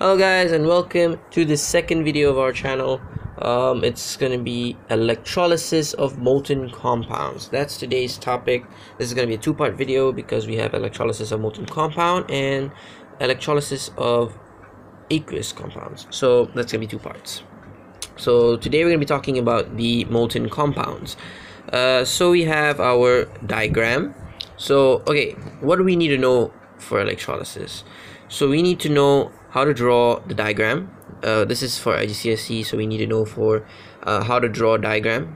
Hello guys, and welcome to the second video of our channel. It's going to be electrolysis of molten compounds. That's today's topic. This is going to be a two-part video because we have electrolysis of molten compound and electrolysis of aqueous compounds. So that's going to be two parts. So today we're going to be talking about the molten compounds. So we have our diagram. So okay, what do we need to know for electrolysis? So we need to know how to draw the diagram. This is for IGCSE, so we need to know for how to draw a diagram.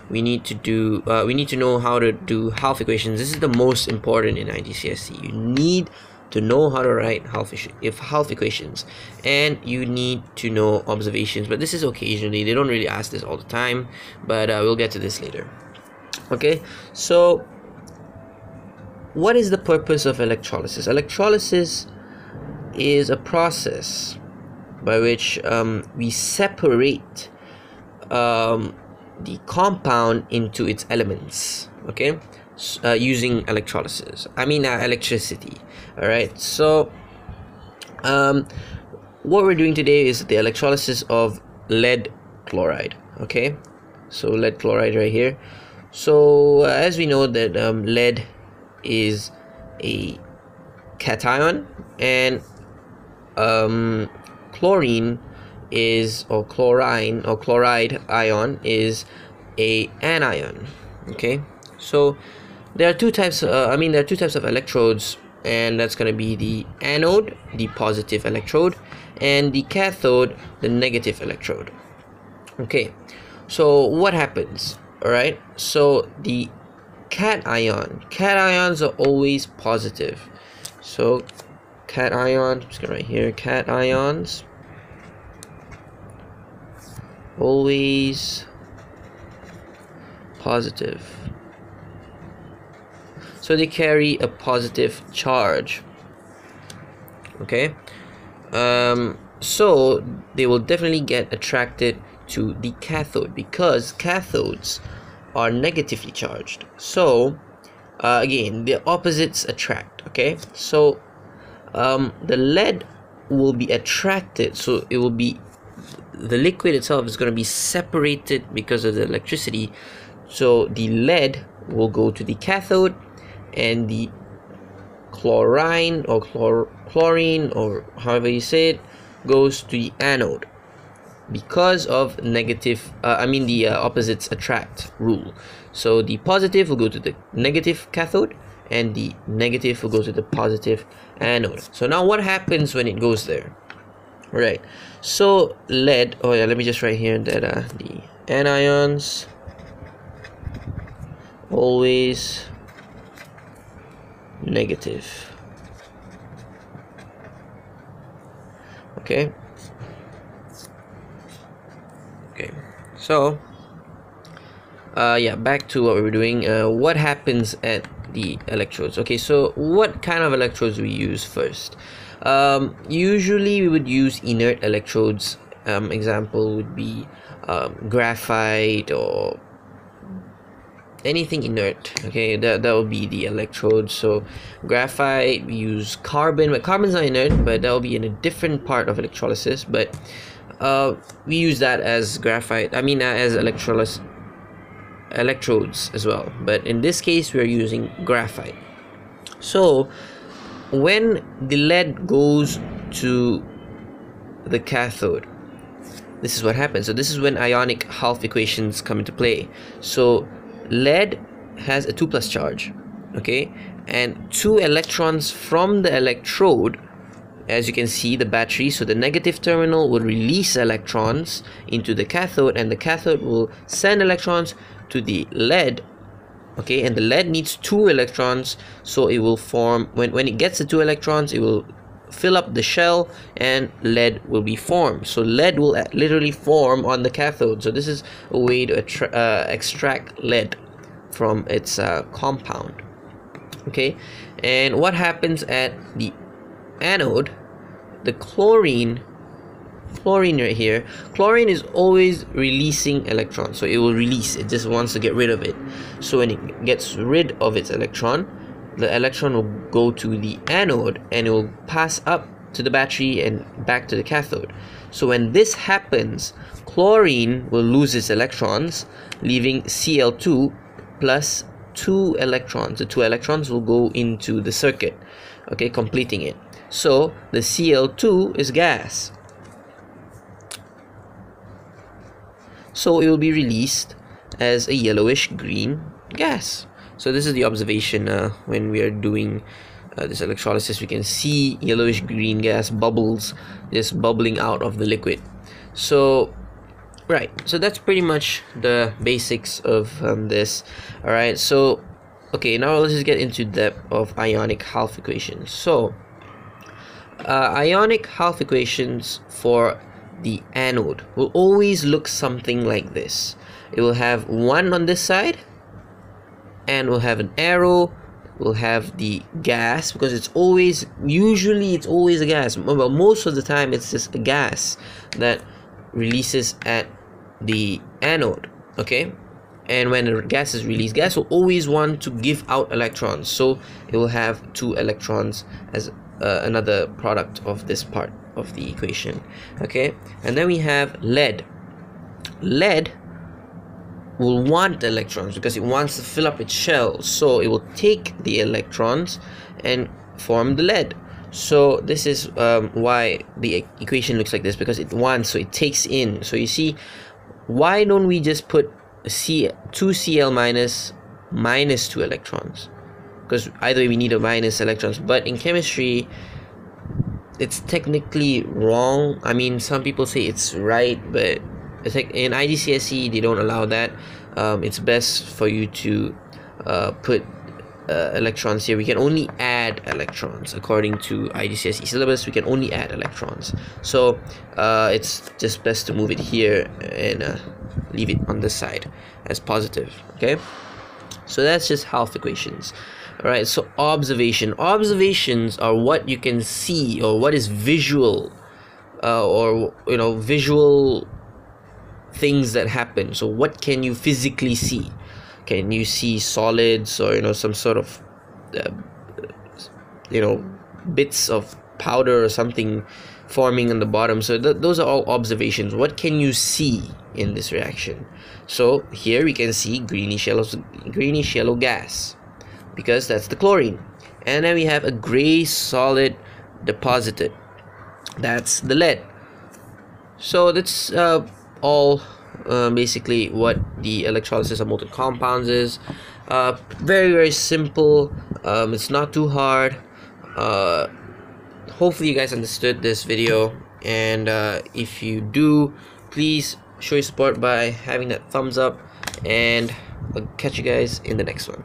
We need to know how to do half equations. This is the most important in IGCSE. You need to know how to write half equations, and you need to know observations, but this is occasionally. They don't really ask this all the time, but we'll get to this later. Okay, so what is the purpose of electrolysis? Electrolysis is a process by which we separate the compound into its elements, okay, using electricity. All right, so what we're doing today is the electrolysis of lead chloride. Okay, so lead chloride right here. So as we know that lead is a cation, and chlorine is, or chlorine or chloride ion is a anion. Okay, so there are two types of electrodes, and that's going to be the anode, the positive electrode, and the cathode, the negative electrode. Okay, so what happens? All right, so the cations are always positive. So cation, just gonna write here, cations always positive, so they carry a positive charge. Okay, so they will definitely get attracted to the cathode because cathodes are negatively charged. So again, the opposites attract. Okay, so the lead will be attracted, so it will be, the liquid itself is going to be separated because of the electricity. So the lead will go to the cathode, and the chlorine or chlorine, or however you say it, goes to the anode because of negative the opposites attract rule. So the positive will go to the negative cathode, and the negative will go to the positive anode. So now what happens when it goes there? Right, so lead, oh yeah, let me just write here that the anions always negative. Okay, so yeah, back to what we were doing. What happens at the electrodes? Okay, so what kind of electrodes we use first? Usually we would use inert electrodes. Example would be graphite or anything inert. Okay, that would be the electrode. So graphite, we use carbon, but carbon's not inert, but that will be in a different part of electrolysis. But we use that as graphite, as electrodes as well, but in this case we are using graphite. So when the lead goes to the cathode, this is what happens. So this is when ionic half equations come into play. So lead has a 2+ charge, okay, and 2 electrons from the electrode, as you can see, the battery. So the negative terminal will release electrons into the cathode, and the cathode will send electrons to the lead. Okay, and the lead needs 2 electrons, so it will form, when it gets the 2 electrons, it will fill up the shell and lead will be formed. So lead will literally form on the cathode. So this is a way to extract lead from its compound. Okay, and what happens at the anode? The chlorine right here, chlorine is always releasing electrons, so it will release, it just wants to get rid of it. So when it gets rid of its electron, the electron will go to the anode, and it will pass up to the battery and back to the cathode. So when this happens, chlorine will lose its electrons, leaving Cl2 plus 2 electrons. The 2 electrons will go into the circuit, okay, completing it. So the Cl2 is gas. So it will be released as a yellowish green gas. So this is the observation when we are doing this electrolysis. We can see yellowish green gas bubbles just bubbling out of the liquid. So right, so that's pretty much the basics of this. All right, so okay, now let's just get into depth of ionic half equations. So ionic half equations for the anode will always look something like this. It will have 1 on this side, and we'll have an arrow. We'll have the gas, because it's always a gas. Well, most of the time it's just a gas that releases at the anode, okay? And when a gas is released, gas will always want to give out electrons, so it will have 2 electrons as another product of this part of the equation, okay? And then we have lead. Lead will want electrons because it wants to fill up its shell, so it will take the electrons and form the lead. So this is why the equation looks like this, because it wants, so it takes in. So you see, why don't we just put 2Cl minus 2 electrons? Because either way we need a minus electrons, but in chemistry it's technically wrong. I mean, some people say it's right, but it's like in IGCSE they don't allow that. It's best for you to put electrons here. We can only add electrons according to IGCSE syllabus. We can only add electrons, so it's just best to move it here and leave it on this side as positive, okay? So that's just half equations. All right, so observations are what you can see, or what is visual, or visual things that happen. So what can you physically see? Can you see solids, or some sort of bits of powder or something forming on the bottom? So those are all observations. What can you see in this reaction? So here we can see greenish yellow gas, because that's the chlorine. And then we have a gray solid deposited, that's the lead. So that's all basically what the electrolysis of molten compounds is. Very, very simple. It's not too hard. Hopefully you guys understood this video, and if you do, please show your support by having that thumbs up, and I'll catch you guys in the next one.